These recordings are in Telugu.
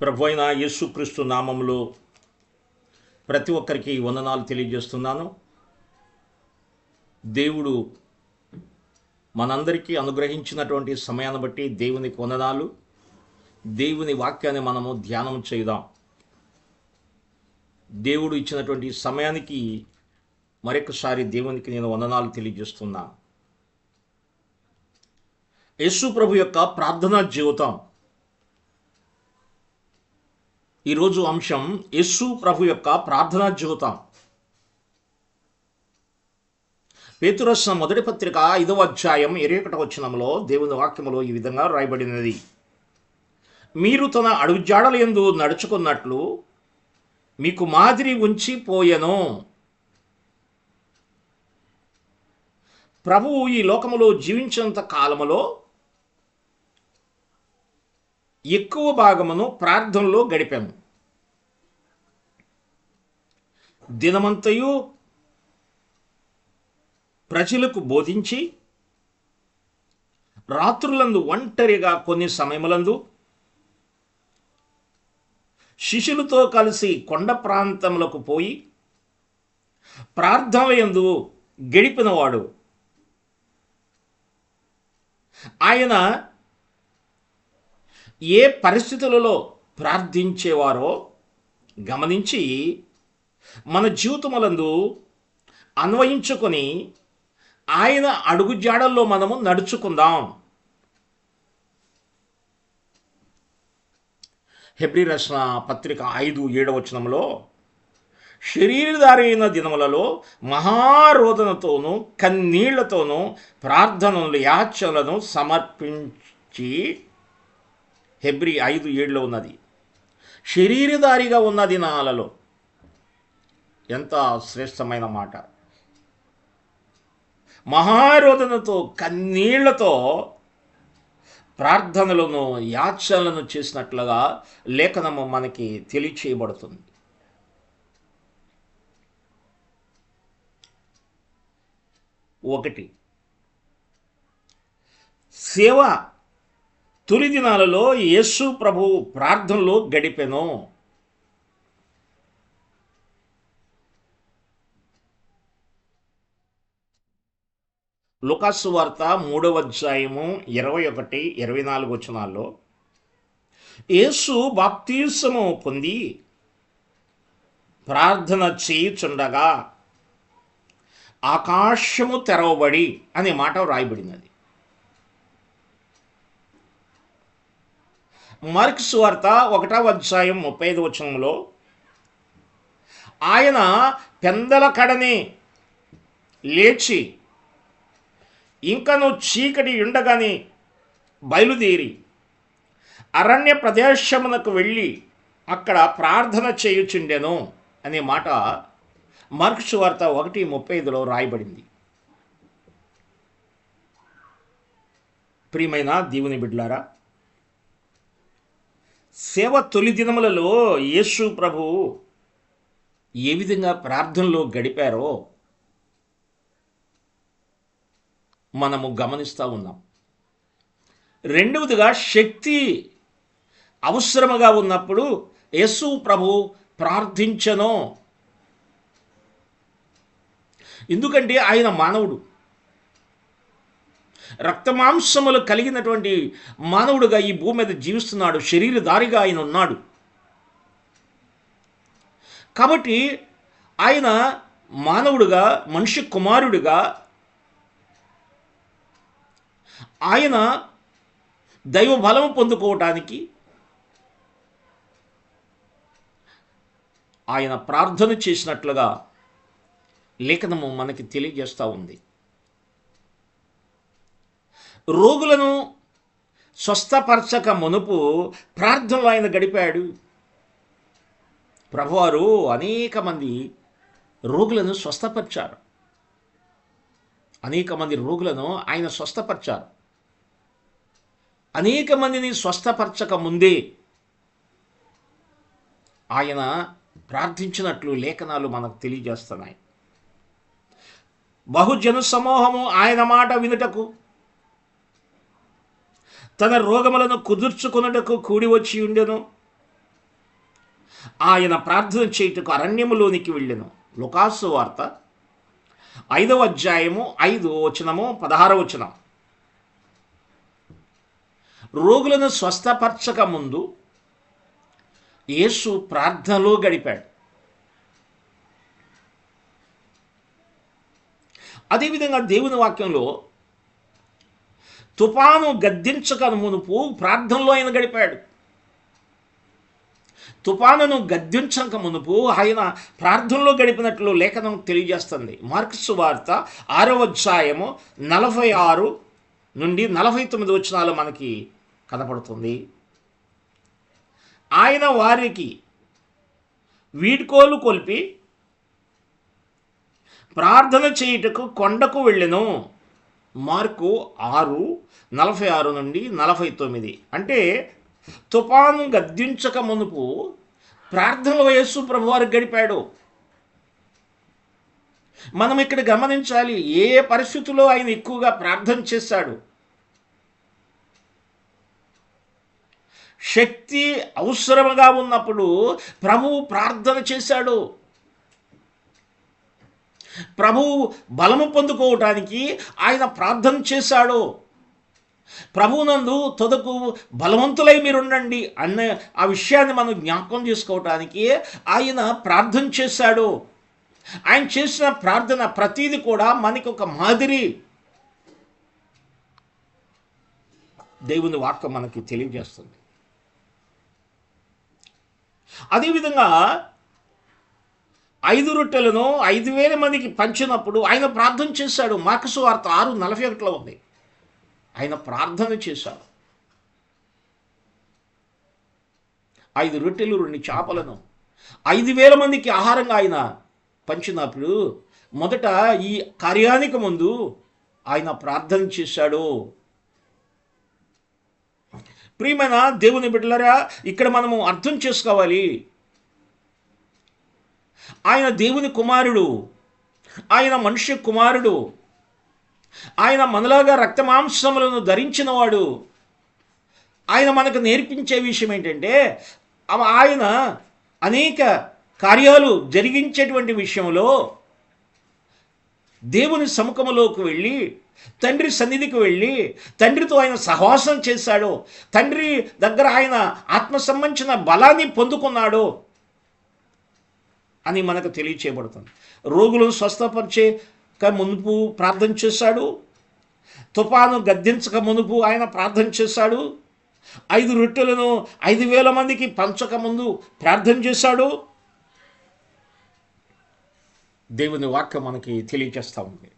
ప్రభు అయిన యేసుక్రీస్తు నామములో ప్రతి ఒక్కరికి వందనాలు తెలియజేస్తున్నాను. దేవుడు మనందరికీ అనుగ్రహించినటువంటి సమయాన్ని బట్టి దేవునికి వందనాలు. దేవుని వాక్యాన్ని మనము ధ్యానం చేద్దాం. దేవుడు ఇచ్చినటువంటి సమయానికి మరొకసారి దేవునికి నేను వందనాలు తెలియజేస్తున్నాను. యేసు ప్రభు యొక్క ప్రార్థనా జీవితం. ఈరోజు అంశం యేసు ప్రభు యొక్క ప్రార్థనా జీవితం. పేతురు రాసిన మొదటి పత్రిక 5వ అధ్యాయం 21వ వచనంలో దేవుని వాక్యములో ఈ విధంగా రాయబడినది: మీరు తన అడుగుజాడల యందు నడుచుకున్నట్లు మీకు మాదిరి ఉంచి పోయెను. ప్రభువు ఈ లోకములో జీవించినంత కాలములో ఎక్కువ భాగమును ప్రార్థనలో గడిపాము. దినమంతయు ప్రజలకు బోధించి, రాత్రులందు ఒంటరిగా కొన్ని సమయములందు శిష్యులతో కలిసి కొండ ప్రాంతములకు పోయి ప్రార్థనలందు గడిపినవాడు. ఆయన ఏ పరిస్థితులలో ప్రార్థించేవారో గమనించి మన జీవితములందు అన్వయించుకొని ఆయన అడుగుజాడల్లో మనము నడుచుకుందాం. హెబ్రీ రాసిన పత్రిక 5:7 వచనంలో, శరీరధారి అయిన దినములలో మహారోదనతోనూ కన్నీళ్లతోనూ ప్రార్థనలు యాచనలను సమర్పించి, హెబ్రీ 5:7లో ఉన్నది. శరీరధారిగా ఉన్న దినాలలో, ఎంత శ్రేష్టమైన మాట! మహారోదనతో కన్నీళ్లతో ప్రార్థనలను యాచనలను చేసినట్లుగా లేఖనము మనకి తెలియచేయబడుతుంది. ఒకటి, సేవ తొలి దినాలలో యేసు ప్రభు ప్రార్థనలో గడిపెను. లూకాసు వార్త 3వ అధ్యాయము 21, 24 వచనాల్లో, యేసు బాప్తిస్మము పొంది ప్రార్థన చేయుచుండగా ఆకాశము తెరవబడి అనే మాట వ్రాయబడినది. మార్కు సువార్త 1వ అధ్యాయం 35 వచనంలో, ఆయన పెందల కడనే లేచి ఇంకను చీకటి ఉండగానే బయలుదేరి అరణ్య ప్రదేశమునకు వెళ్ళి అక్కడ ప్రార్థన చేయుచుండెను అనే మాట మార్కు సువార్త 1:35లో రాయబడింది. ప్రియమైన దేవుని బిడ్డలారా, సేవ తొలి దినములలో యేసు ప్రభు ఏ విధంగా ప్రార్థనలో గడిపారో మనము గమనిస్తూ ఉన్నాం. రెండవదిగా, శక్తి అవసరముగా ఉన్నప్పుడు యేసు ప్రభు ప్రార్థించెను. ఎందుకంటే ఆయన మానవుడు, రక్తమాంసములు కలిగినటువంటి మానవుడుగా ఈ భూమి మీద జీవిస్తున్నాడు. శరీరధారిగా ఆయన ఉన్నాడు. కాబట్టి ఆయన మానవుడుగా, మనిషి కుమారుడిగా ఆయన దైవ బలము పొందుకోవటానికి ఆయన ప్రార్థన చేసినట్లుగా లేఖనము మనకి తెలియజేస్తూ ఉంది. రోగులను స్వస్థపరచక మునుపు ప్రార్థనలో ఆయన గడిపాడు. ప్రభువారు అనేక మంది రోగులను స్వస్థపరిచారు. అనేక మంది రోగులను ఆయన స్వస్థపరిచారు. అనేక మందిని స్వస్థపరచక ముందే ఆయన ప్రార్థించినట్లు లేఖనాలు మనకు తెలియజేస్తున్నాయి. బహుజన సమూహము ఆయన మాట వినుటకు తన రోగములను కుదుర్చుకొనుటకు కూడి వచ్చి ఉండెను. ఆయన ప్రార్థన చేయుటకు అరణ్యములోనికి వెళ్ళెను. లూకాసు వార్త 5వ అధ్యాయము 5 వచనము 16వ వచనం. రోగులను స్వస్థపరచక ముందు యేసు ప్రార్థనలో గడిపాడు. అదేవిధంగా దేవుని వాక్యంలో తుఫాను గద్దించక మునుపు ప్రార్థనలో ఆయన గడిపాడు. తుఫానును గద్దించక మునుపు ఆయన ప్రార్థనలో గడిపినట్లు లేఖనం తెలియజేస్తుంది. మార్కు సువార్త 6వ అధ్యాయము 46 నుండి 49 వచనాలు మనకి కనపడుతుంది. ఆయన వారికి వీడ్కోలు కొల్పి ప్రార్థన చేయుటకు కొండకు వెళ్ళెను. మార్కు 6:46 నుండి 49. అంటే తుఫాను గద్దించక మునుపు ప్రార్థనలో యేసు ప్రభువారు గడిపాడు. మనం ఇక్కడ గమనించాలి, ఏ పరిస్థితుల్లో ఆయన ఎక్కువగా ప్రార్థన చేశాడు. శక్తి అవసరముగా ఉన్నప్పుడు ప్రభువు ప్రార్థన చేశాడు. ప్రభువు బలము పొందుకోవటానికి ఆయన ప్రార్థన చేశాడు. ప్రభువునందు తొదకు బలవంతులై మీరుండండి అన్న ఆ విషయాన్ని మనం జ్ఞాపకం చేసుకోవటానికి ఆయన ప్రార్థన చేశాడు. ఆయన చేసిన ప్రార్థన ప్రతీది కూడా మనకి ఒక మాదిరి దేవుని వాక్యం మనకి తెలియజేస్తుంది. అదేవిధంగా 5 రొట్టెలను 5,000 మందికి పంచినప్పుడు ఆయన ప్రార్థన చేశాడు. మార్కు సువార్త 6:41 ఉంది. ఆయన ప్రార్థన చేశాడు. 5 రొట్టెలు 2 చేపలను 5,000 మందికి ఆహారంగా ఆయన పంచినప్పుడు మొదట ఈ కార్యానికి ముందు ఆయన ప్రార్థన చేశాడు. ప్రియమైన దేవుని బిడ్డలారా, ఇక్కడ మనము అర్థం చేసుకోవాలి, ఆయన దేవుని కుమారుడు, ఆయన మనుష్య కుమారుడు, ఆయన మనలాగా రక్తమాంసములను ధరించినవాడు. ఆయన మనకు నేర్పించే విషయం ఏంటంటే ఆయన అనేక కార్యాలు జరిగించేటువంటి విషయంలో దేవుని సముఖములోకి వెళ్ళి తండ్రి సన్నిధికి వెళ్ళి తండ్రితో ఆయన సహవాసం చేశాడు. తండ్రి దగ్గర ఆయన ఆత్మ సంబంధించిన బలాన్ని పొందుకున్నాడు అని మనకు తెలియచేయబడుతుంది. రోగులను స్వస్థపరిచే మునుపు ప్రార్థన చేశాడు. తుఫాను గద్దించక మునుపు ఆయన ప్రార్థన చేశాడు. 5 రొట్టెలను 5,000 మందికి పంచక ముందు ప్రార్థన చేశాడు. దేవుని వాక్యం మనకి తెలియజేస్తూ ఉంది.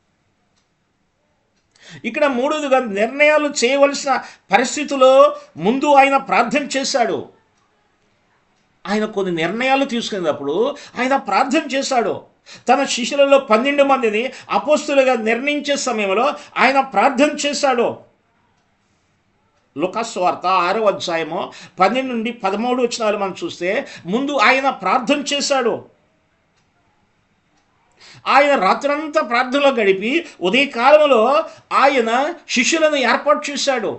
ఇక్కడ 3వదిగా నిర్ణయాలు చేయవలసిన పరిస్థితిలో ముందు ఆయన ప్రార్థన చేశాడు. ఆయన కొన్ని నిర్ణయాలు తీసుకునేటప్పుడు ఆయన ప్రార్థన చేశాడు. తన శిష్యులలో 12 మందిని అపోస్తులుగా నిర్ణయించే సమయంలో ఆయన ప్రార్థన చేశాడు. లూకాసు వార్త 6వ అధ్యాయము 12 నుండి 13 వచనాలు మనం చూస్తే ముందు ఆయన ప్రార్థన చేశాడు. ఆయన రాత్రంతా ప్రార్థనలో గడిపి ఉదయకాలంలో ఆయన శిష్యులను ఏర్పాటు చేశాడు.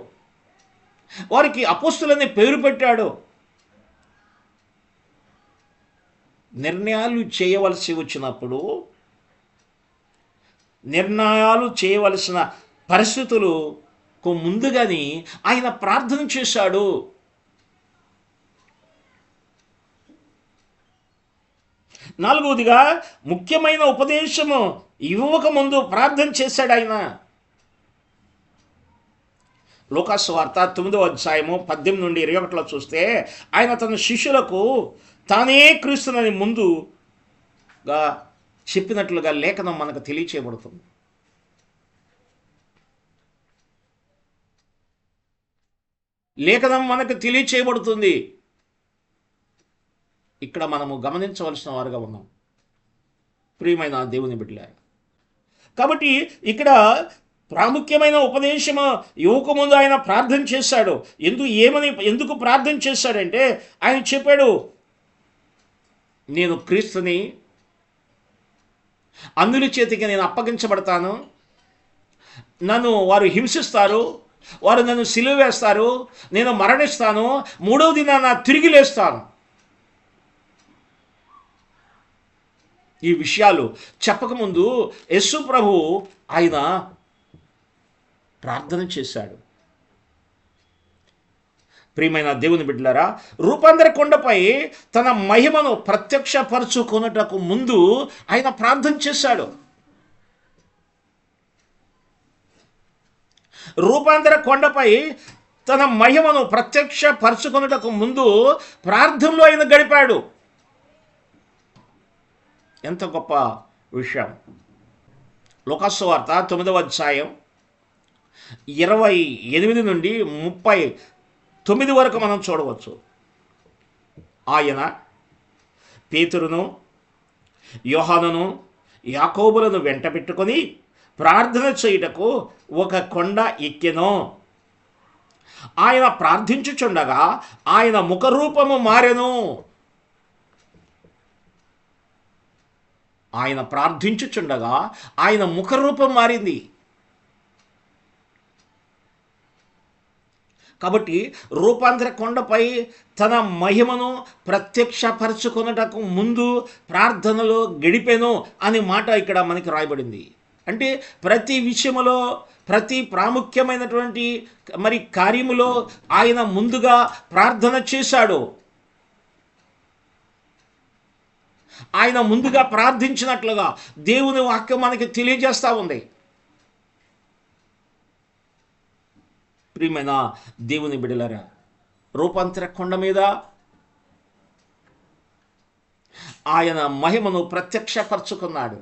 వారికి అపోస్తులని పేరు పెట్టాడు. నిర్ణయాలు చేయవలసి వచ్చినప్పుడు, నిర్ణయాలు చేయవలసిన పరిస్థితులకు ముందుగానే ఆయన ప్రార్థన చేశాడు. నాలుగవదిగా ముఖ్యమైన ఉపదేశము ఇవ్వక ముందు ప్రార్థన చేశాడు ఆయన. లూకాసు వార్త 9వ అధ్యాయము 18 నుండి 21 చూస్తే ఆయన తన శిష్యులకు తానే క్రీస్తునని ముందుగా చెప్పినట్లుగా లేఖనం మనకు తెలియచేయబడుతుంది. లేఖనం మనకు తెలియచేయబడుతుంది. ఇక్కడ మనము గమనించవలసిన వారుగా ఉన్నాం, ప్రియమైన దేవుని బిడ్డలారా. కాబట్టి ఇక్కడ ప్రాముఖ్యమైన ఉపదేశము ఇవ్వకముందు ఆయన ప్రార్థన చేశాడు. ఎందుకు ప్రార్థన చేశాడంటే ఆయన చెప్పాడు, నేను క్రీస్తుని, అందుల చేతికి నేను అప్పగించబడతాను, నన్ను వారు హింసిస్తారు, వారు నన్ను సిలువ వేస్తారు, నేను మరణిస్తాను, 3వ దినాన తిరిగి లేస్తాను. ఈ విషయాలు చెప్పకముందు యేసు ప్రభు ఆయన ప్రార్థన చేశాడు. ప్రియమైన దేవుని బిడ్డలారా, రూపాంతర కొండపై తన మహిమను ప్రత్యక్షపరచుకొనుటకు ముందు ఆయన ప్రార్థన చేశాడు. రూపాంతర కొండపై తన మహిమను ప్రత్యక్షపరచుకొనుటకు ముందు ప్రార్థనలో ఆయన గడిపాడు. ఎంత గొప్ప విషయం! లూకాసు వార్త 9వ అధ్యాయం 28 నుండి 39 వరకు మనం చూడవచ్చు. ఆయన పేతురును, యోహానును, యాకోబులను వెంట పెట్టుకొని ప్రార్థన చేయుటకు ఒక కొండ ఎక్కెను. ఆయన ప్రార్థించుచుండగా ఆయన ముఖరూపము మారెను. ఆయన ప్రార్థించుచుండగా ఆయన ముఖరూపం మారింది. కాబట్టి రూపాంతర కొండపై తన మహిమను ప్రత్యక్షపరచుకొనుటకు ముందు ప్రార్థనలో గడిపెను అనే మాట ఇక్కడ మనకి రాయబడింది. అంటే ప్రతి విషయములో, ప్రతి ప్రాముఖ్యమైనటువంటి కార్యములో ఆయన ముందుగా ప్రార్థన చేశాడు. ఆయన ముందుగా ప్రార్థించినట్లుగా దేవుని వాక్యం మనకి తెలియజేస్తూ ఉంది. ప్రియమైన దేవుని బిడ్డలారా, రూపాంతర కొండ మీద ఆయన మహిమను ప్రత్యక్షపరచుకున్నాడు.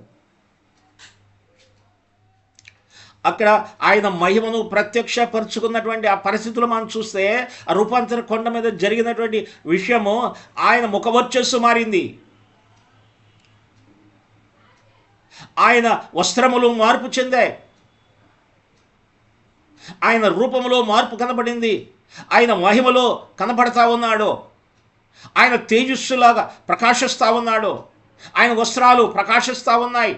అక్కడ ఆయన మహిమను ప్రత్యక్షపరచుకున్నటువంటి ఆ పరిస్థితులు మనం చూస్తే, ఆ రూపాంతర కొండ మీద జరిగినటువంటి విషయము ఆయన ముఖవర్చస్సు మారింది. ఆయన వస్త్రములు మార్పు చెందాయి. ఆయన రూపములో మార్పు కనబడింది. ఆయన మహిమలో కనబడతా ఉన్నాడు. ఆయన తేజస్సులాగా ప్రకాశిస్తూ ఉన్నాడు. ఆయన వస్త్రాలు ప్రకాశిస్తూ ఉన్నాయి.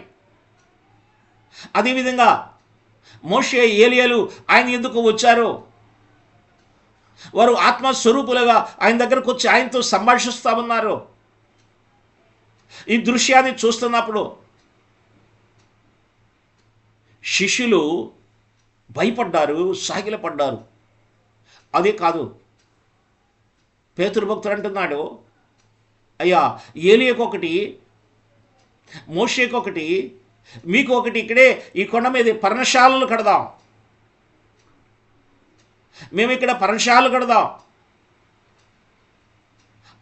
అదేవిధంగా మోషే, ఏలియాలు ఆయన ఎందుకు వచ్చారు? వారు ఆత్మస్వరూపులుగా ఆయన దగ్గరకు వచ్చి ఆయనతో సంభాషిస్తూ ఉన్నారు. ఈ దృశ్యాన్ని చూస్తున్నప్పుడు శిష్యులు భయపడ్డారు, సాగిలపడ్డారు. అదే కాదు, పేతురు భక్తుడు అంటున్నాడు, అయ్యా ఏలియాకొకటి, మోషేకొకటి, మీకు ఒకటి ఇక్కడే ఈ కొండ మీద పర్ణశాలలు కడదాం, మేము ఇక్కడ పర్ణశాలలు కడదాం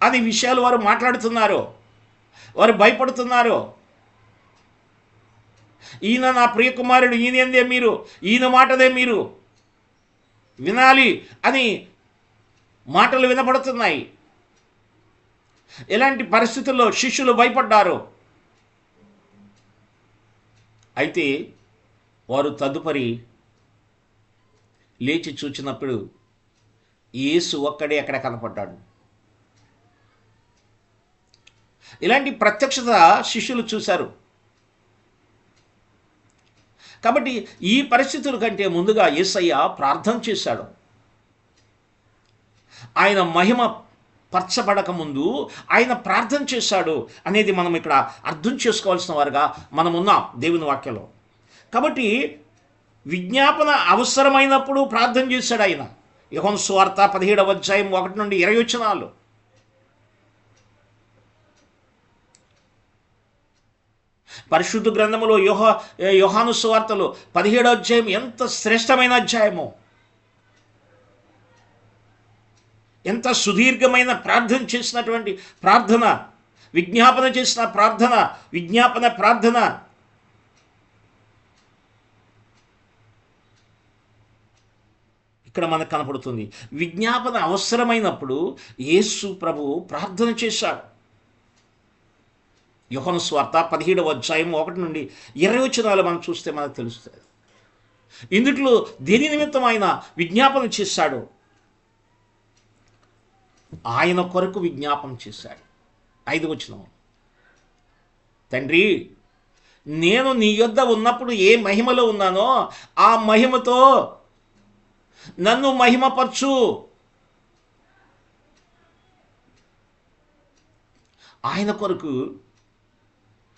అని విషయాలు వారు మాట్లాడుతున్నారు. వారు భయపడుతున్నారు. ఈయన నా ప్రియకుమారుడు, ఈయన మాటదే మీరు వినాలి అని మాటలు వినపడుతున్నాయి. ఇలాంటి పరిస్థితుల్లో శిష్యులు భయపడ్డారు. అయితే వారు తదుపరి లేచి చూచినప్పుడు యేసు ఒక్కడే అక్కడ కనపడ్డాడు. ఇలాంటి ప్రత్యక్షత శిష్యులు చూశారు. కాబట్టి ఈ పరిస్థితుల కంటే ముందుగా యేసయ్య ప్రార్థన చేశాడు. ఆయన మహిమ పరచబడక ముందు ఆయన ప్రార్థన చేశాడు అనేది మనం ఇక్కడ అర్థం చేసుకోవాల్సిన వారుగా మనం ఉన్నాం దేవుని వాక్యంలో. కాబట్టి విజ్ఞాపన అవసరమైనప్పుడు ప్రార్థన చేశాడు ఆయన. యోహాను సువార్త 17వ అధ్యాయం 1 నుండి 20 వచనాలు. పరిశుద్ధ గ్రంథములో యోహాను సువార్తలో 17వ అధ్యాయం ఎంత శ్రేష్టమైన అధ్యాయమో, ఎంత సుదీర్ఘమైన ప్రార్థన చేసినటువంటి ప్రార్థన, విజ్ఞాపన చేసిన ప్రార్థన, విజ్ఞాపన ప్రార్థన. ఇక్కడ మనకు కనపడుతుంది. విజ్ఞాపన అవసరమైనప్పుడు యేసు ప్రభు ప్రార్థన చేశాడు. యోహాను సువార్త 17వ అధ్యాయం 1 నుండి 20 వచనాలు మనం చూస్తే మనకు తెలుస్తుంది. ఇందుట్లో దేని నిమిత్తం ఆయన విజ్ఞాపన చేశాడు? ఆయన కొరకు విజ్ఞాపన చేశాడు. 5వ వచనం, తండ్రి నేను నీ యొద్ద ఉన్నప్పుడు ఏ మహిమలో ఉన్నానో ఆ మహిమతో నన్ను మహిమపరచు. ఆయన కొరకు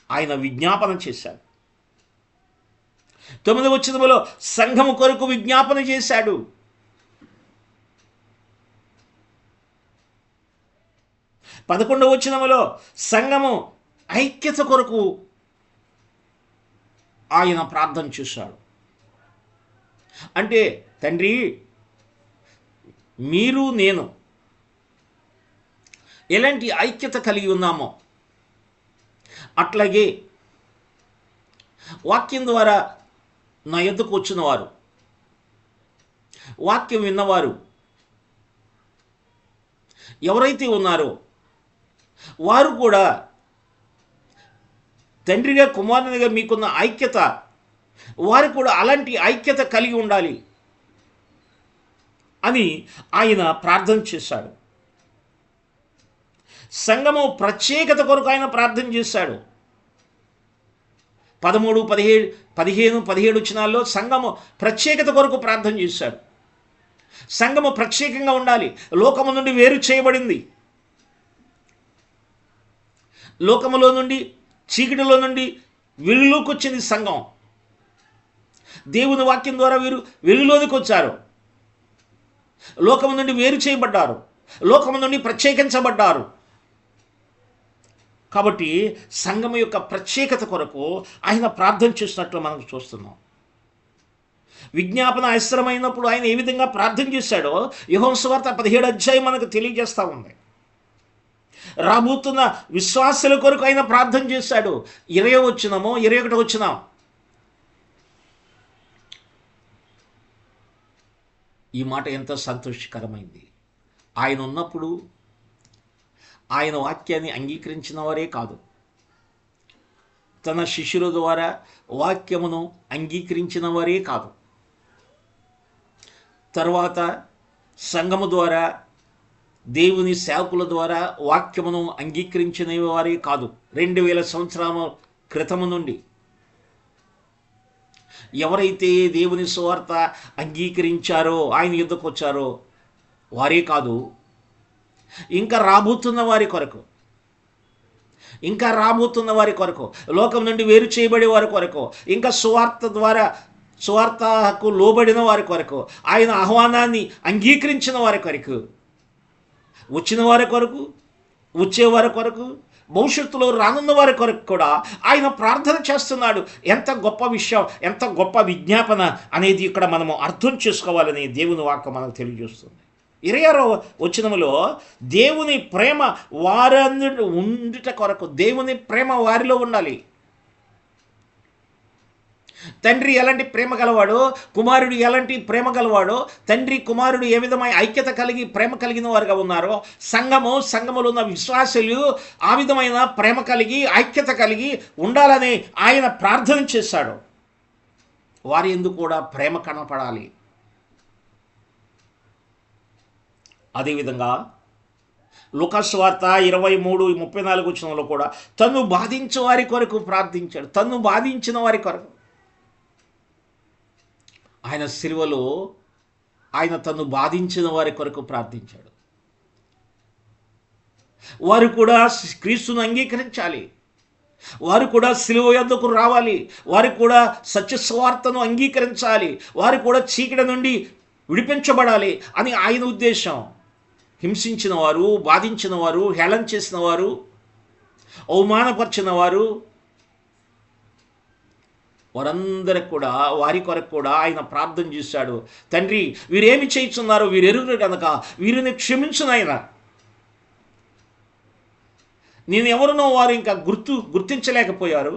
ఆయన విజ్ఞాపన చేశాడు. 9వ వచనములో సంఘము కొరకు విజ్ఞాపన చేశాడు. 11వ వచనములో సంఘము ఐక్యత కొరకు ఆయన ప్రార్థన చేశాడు. అంటే తండ్రి, మీరు నేను ఎలాంటి ఐక్యత కలిగి ఉన్నామో అట్లాగే వాక్యం ద్వారా నా యొద్దకు వచ్చిన వారు, వాక్యం విన్నవారు ఎవరైతే ఉన్నారో వారు కూడా తండ్రిగా కుమారునిగా మీకున్న ఐక్యత, వారు కూడా అలాంటి ఐక్యత కలిగి ఉండాలి అని ఆయన ప్రార్థన చేశాడు. సంఘము ప్రత్యేకత కొరకు ఆయన ప్రార్థన చేశాడు. 13, 15, 17 వచనాల్లో సంఘము ప్రత్యేకత కొరకు ప్రార్థన చేశాడు. సంఘము ప్రత్యేకంగా ఉండాలి. లోకము నుండి వేరు చేయబడింది. లోకములో నుండి, చీకటిలో నుండి వెలుగులోకి వచ్చింది సంఘం. దేవుని వాక్యం ద్వారా వీరు వెలుగులోనికి వచ్చారు. లోకము నుండి వేరు చేయబడ్డారు. లోకము నుండి ప్రత్యేకించబడ్డారు. కాబట్టి సంఘం యొక్క ప్రత్యేకత కొరకు ఆయన ప్రార్థన చేసినట్లు మనం చూస్తున్నాం. విజ్ఞాపన అవసరమైనప్పుడు ఆయన ఏ విధంగా ప్రార్థన చేశాడో యోహాను సువార్త 17వ అధ్యాయం మనకు తెలియజేస్తూ ఉంది. రాబోతున్న విశ్వాసుల కొరకు ఆయన ప్రార్థన చేశాడు. 20వ వచనము, 21వ వచనం. ఈ మాట ఎంత సంతోషకరమైంది. ఆయన ఉన్నప్పుడు ఆయన వాక్యాన్ని అంగీకరించిన వారే కాదు, తన శిష్యుల ద్వారా వాక్యమును అంగీకరించిన వారే కాదు, తర్వాత సంఘము ద్వారా, దేవుని సేవకుల ద్వారా వాక్యమును అంగీకరించిన వారే కాదు. 2000 సంవత్సరాల క్రితము నుండి ఎవరైతే దేవుని సువార్త అంగీకరించారో, ఆయన యుద్ధకు వచ్చారో వారే కాదు, ఇంకా రాబోతున్న వారి కొరకు, ఇంకా రాబోతున్న వారి కొరకు, లోకం నుండి వేరు చేయబడే వారి కొరకు, ఇంకా సువార్తకు లోబడిన వారి కొరకు, ఆయన ఆహ్వానాన్ని అంగీకరించిన వారి కొరకు, వచ్చిన వారి కొరకు, వచ్చేవారి కొరకు, భవిష్యత్తులో రానున్న వారి కొరకు కూడా ఆయన ప్రార్థన చేస్తున్నాడు. ఎంత గొప్ప విషయం, ఎంత గొప్ప విజ్ఞాపన అనేది ఇక్కడ మనము అర్థం చేసుకోవాలని దేవుని వాక్యం మనకు తెలియజేస్తుంది. 26వ వచనములో దేవుని ప్రేమ వారందరి ఉండుట కొరకు, దేవుని ప్రేమ వారిలో ఉండాలి. తండ్రి ఎలాంటి ప్రేమ గలవాడో, కుమారుడు ఎలాంటి ప్రేమ గలవాడో, తండ్రి కుమారుడు ఏ విధమైన ఐక్యత కలిగి ప్రేమ కలిగిన వారుగా ఉన్నారో, సంఘములో ఉన్న విశ్వాసులు ఆ విధమైన ప్రేమ కలిగి ఐక్యత కలిగి ఉండాలని ఆయన ప్రార్థన చేశాడు. వారి యందు కూడా ప్రేమ కనపడాలి. అదేవిధంగా లూకాసు సువార్త 23:34 వచనంలో కూడా తన్ను బాధించిన వారి కొరకు ప్రార్థించాడు. తన్ను బాధించిన వారి కొరకు ఆయన సిలువలో ఆయన తన్ను బాధించిన వారి కొరకు ప్రార్థించాడు. వారు కూడా క్రీస్తును అంగీకరించాలి. వారు కూడా సిలువ యొద్దకు రావాలి. వారు కూడా సత్య సువార్తను అంగీకరించాలి. వారు కూడా చీకటి నుండి విడిపించబడాలి అని ఆయన ఉద్దేశం. హింసించిన వారు, బాధించిన వారు, హేళన చేసిన వారు, అవమానపరిచిన వారు, వారందరికి కూడా, వారి కొరకు కూడా ఆయన ప్రార్థన చేశాడు. తండ్రి, వీరేమి చేయుచున్నారో వీరు ఎరుగురు కనుక వీరిని క్షమించు నాయనా. నేను ఎవరినో వారు ఇంకా గుర్తించలేకపోయారు.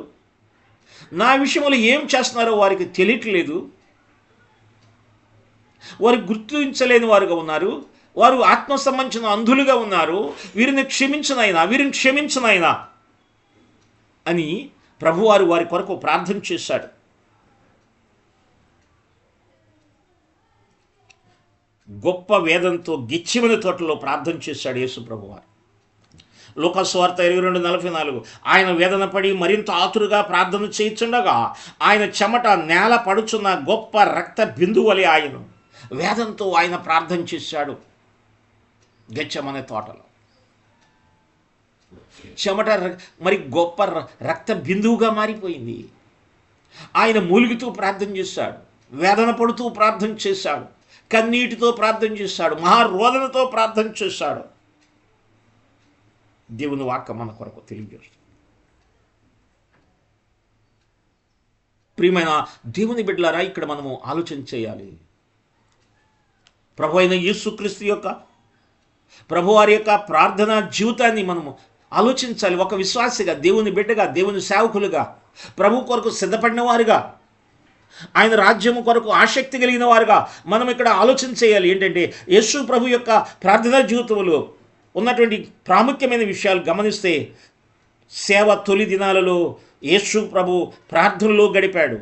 నా విషయంలో ఏం చేస్తున్నారో వారికి తెలియట్లేదు. వారు గుర్తించలేని వారుగా ఉన్నారు. వారు ఆత్మ సంబంధించిన అంధులుగా ఉన్నారు. వీరిని క్షమించునైనా, వీరిని క్షమించునైనా అని ప్రభువారు వారి కొరకు ప్రార్థన చేశాడు. గొప్ప వేదంతో గెత్సేమనే తోటలో ప్రార్థన చేశాడు యేసు ప్రభువారు. లూకాసు సువార్త 22:44 ఆయన వేదన పడి మరింత ఆతురుగా ప్రార్థన చేయుచుండగా ఆయన చెమట నేల పడుచున్న గొప్ప రక్త బిందువలే ఆయన వేదంతో ఆయన ప్రార్థన చేశాడు గెత్సేమనే తోటలో. చెమట మరి గొప్ప రక్త బిందువుగా మారిపోయింది. ఆయన మూలుగుతూ ప్రార్థన చేశాడు, వేదన పడుతూ ప్రార్థన చేశాడు, కన్నీటితో ప్రార్థన చేశాడు, మహారోదనతో ప్రార్థన చేశాడు. దేవుని వాక్యం మన కొరకు తెలియజేస్తుంది. ప్రియమైన దేవుని బిడ్డలారా, ఇక్కడ మనము ఆలోచన చేయాలి. ప్రభు అయిన యేసుక్రీస్తు యొక్క ప్రభువారి యొక్క ప్రార్థనా జీవితాన్ని మనము ఆలోచించాలి. ఒక విశ్వాసిగా, దేవుని బిడ్డగా, దేవుని సేవకులుగా, ప్రభు కొరకు సిద్ధపడిన వారుగా, ఆయన రాజ్యము కొరకు ఆసక్తి కలిగిన వారుగా మనం ఇక్కడ ఆలోచన చేయాలి. ఏంటంటే యేసు ప్రభు యొక్క ప్రార్థనా జీవితంలో ఉన్నటువంటి ప్రాముఖ్యమైన విషయాలు గమనిస్తే, సేవ తొలి దినాలలో యేసు ప్రభు ప్రార్థనలో గడిపాడు.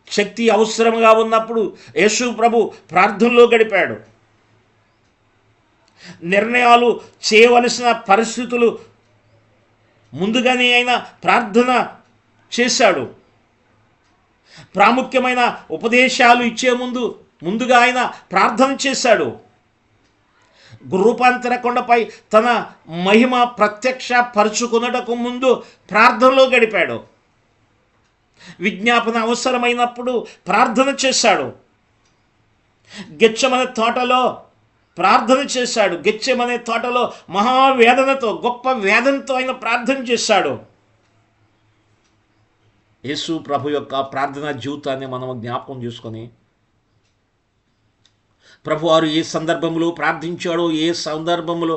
శక్తి అవసరంగా ఉన్నప్పుడు యేసు ప్రభు ప్రార్థనలో గడిపాడు. నిర్ణయాలు చేయవలసిన పరిస్థితులు ముందుగానే ఆయన ప్రార్థన చేశాడు. ప్రాముఖ్యమైన ఉపదేశాలు ఇచ్చే ముందుగా ఆయన ప్రార్థన చేశాడు. రూపాంతర కొండపై తన మహిమ ప్రత్యక్ష పరుచుకున్నటకు ముందు ప్రార్థనలో గడిపాడు. విజ్ఞాపన అవసరమైనప్పుడు ప్రార్థన చేశాడు. గెత్సేమనే తోటలో ప్రార్థన చేశాడు. గెత్సేమనే తోటలో మహావేదనతో, గొప్ప వేదనతో ఆయన ప్రార్థన చేశాడు. యేసు ప్రభు యొక్క ప్రార్థనా జీవితాన్ని మనం జ్ఞాపకం చేసుకొని, ప్రభువారు ఏ సందర్భంలో ప్రార్థించాడో, ఏ సందర్భంలో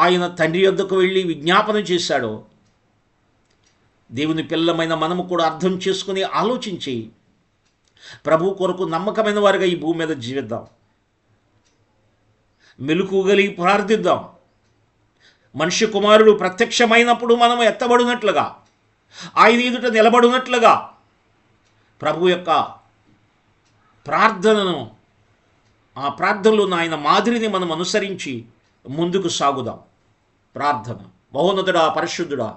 ఆయన తండ్రి యొద్దకు వెళ్ళి విజ్ఞాపన చేశాడో, దేవుని పిల్లలమైన మనము కూడా అర్థం చేసుకుని ఆలోచించి ప్రభు కొరకు నమ్మకమైన వారిగా ఈ భూమి మీద జీవిద్దాం. మెలకువగలిగి ప్రార్థిద్దాం. మనిషి కుమారుడు ప్రత్యక్షమైనప్పుడు మనం ఎత్తబడినట్లుగా, ఆయన ఎదుట నిలబడినట్లుగా ప్రభు యొక్క ప్రార్థనను, ఆ ప్రార్థనలో ఆయన మాదిరిని మనం అనుసరించి ముందుకు సాగుదాం. ప్రార్థన. మహోన్నతుడా, పరిశుద్ధుడా,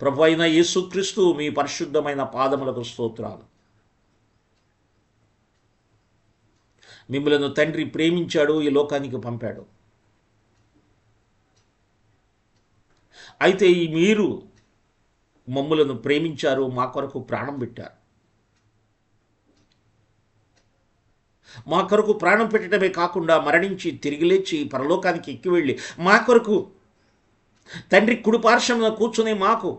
ప్రభు అయిన యేసుక్రీస్తు మీ పరిశుద్ధమైన పాదములకు స్తోత్రాలు. మిమ్మలను తండ్రి ప్రేమించాడు, ఈ లోకానికి పంపాడు. అయితే మీరు మమ్ములను ప్రేమించారు, మా కొరకు ప్రాణం పెట్టారు. మా కొరకు ప్రాణం పెట్టడమే కాకుండా మరణించి తిరిగి లేచి పరలోకానికి ఎక్కి వెళ్ళి మా కొరకు తండ్రి కుడిపార్శ్వమున కూర్చుని మాకు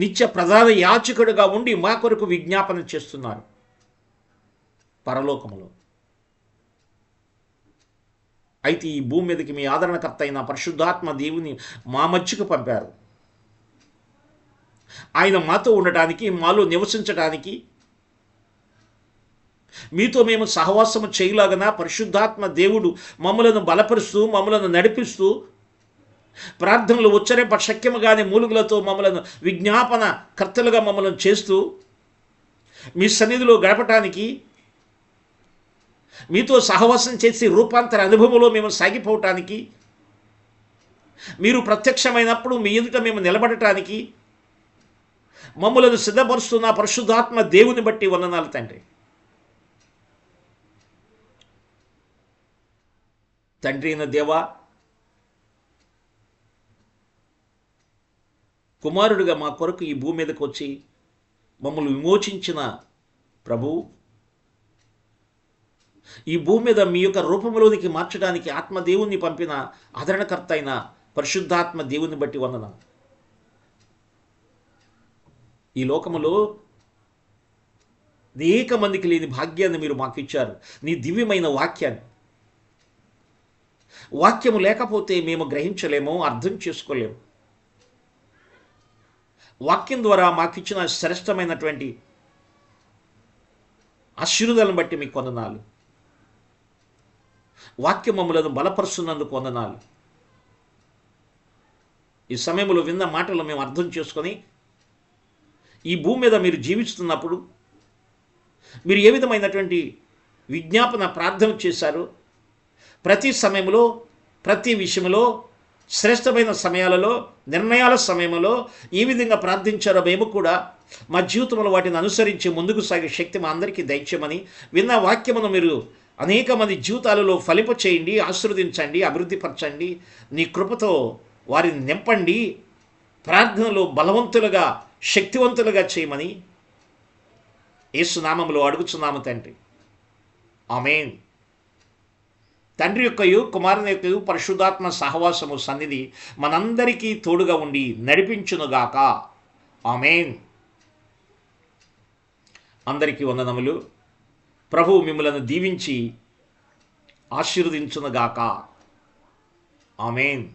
నిత్య ప్రధాన యాచకుడుగా ఉండి మా కొరకు విజ్ఞాపన చేస్తున్నారు పరలోకములో. అయితే ఈ భూమి మీదకి మీ ఆదరణకర్త అయిన పరిశుద్ధాత్మ దేవుని మా మధ్యకు పంపారు. ఆయన మాతో ఉండటానికి, మాలో నివసించడానికి, మీతో మేము సహవాసము చేయలాగన పరిశుద్ధాత్మ దేవుడు మమ్మలను బలపరుస్తూ, మమ్మలను నడిపిస్తూ, ప్రార్థనలు ఉచ్చరింప శక్యముగానే మూలుగులతో మమ్మలను విజ్ఞాపన కర్తలుగా మమ్మల్ని చేస్తూ మీ సన్నిధిలో గడపటానికి, మీతో సహవాసం చేసి రూపాంతర అనుభవంలో మేము సాగిపోవటానికి, మీరు ప్రత్యక్షమైనప్పుడు మీ ఎదుట మేము నిలబడటానికి మమ్మలను సిద్ధపరుస్తున్న పరిశుద్ధాత్మ దేవుని బట్టి వందనాలు తండ్రి. తండ్రి అయిన దేవా, కుమారుడిగా మా కొరకు ఈ భూమి మీదకి వచ్చి మమ్మల్ని విమోచించిన ప్రభు, ఈ భూమి మీద మీ యొక్క రూపంలోనికి మార్చడానికి ఆత్మదేవుని పంపిన ఆదరణకర్త అయిన పరిశుద్ధాత్మ దేవుని బట్టి వందనం. ఈ లోకములో అనేక మందికి లేని భాగ్యాన్ని మీరు మాకు ఇచ్చారు, నీ దివ్యమైన వాక్యాన్ని. వాక్యము లేకపోతే మేము గ్రహించలేము, అర్థం చేసుకోలేము. వాక్యం ద్వారా మాకిచ్చిన శ్రేష్టమైనటువంటి ఆశీర్వాదాలను బట్టి మీకు వందనాలు. వాక్యం మమ్మలను బలపరుస్తున్నందుకు వందనాలు. ఈ సమయంలో విన్న మాటలు మేము అర్థం చేసుకొని ఈ భూమి మీద మీరు జీవిస్తున్నప్పుడు మీరు ఏ విధమైనటువంటి విజ్ఞాపన ప్రార్థన చేశారు, ప్రతి సమయంలో, ప్రతి విషయంలో, శ్రేష్టమైన సమయాలలో, నిర్ణయాల సమయంలో ఏ విధంగా ప్రార్థించారో మేము కూడా మా జీవితంలో వాటిని అనుసరించి ముందుకు సాగే శక్తి మా అందరికీ దయచేయమని, విన్న వాక్యమును మీరు అనేక మంది జీవితాలలో ఫలింప చేయండి, ఆశీర్వదించండి, అభివృద్ధిపరచండి. నీ కృపతో వారిని నింపండి. ప్రార్థనలో బలవంతులుగా, శక్తివంతులుగా చేయమని యేసు నామములో అడుగుచున్నాము తండ్రి. ఆమేన్. తండ్రి యొక్కయు, కుమారుని యొక్కయు, పరిశుద్ధాత్మ సహవాసము, సన్నిధి మనందరికీ తోడుగా ఉండి నడిపించునుగాక. ఆమేన్. అందరికీ వందనములు. ప్రభువు మిమ్మలను దీవించి ఆశీర్వదించునుగాక. ఆమేన్.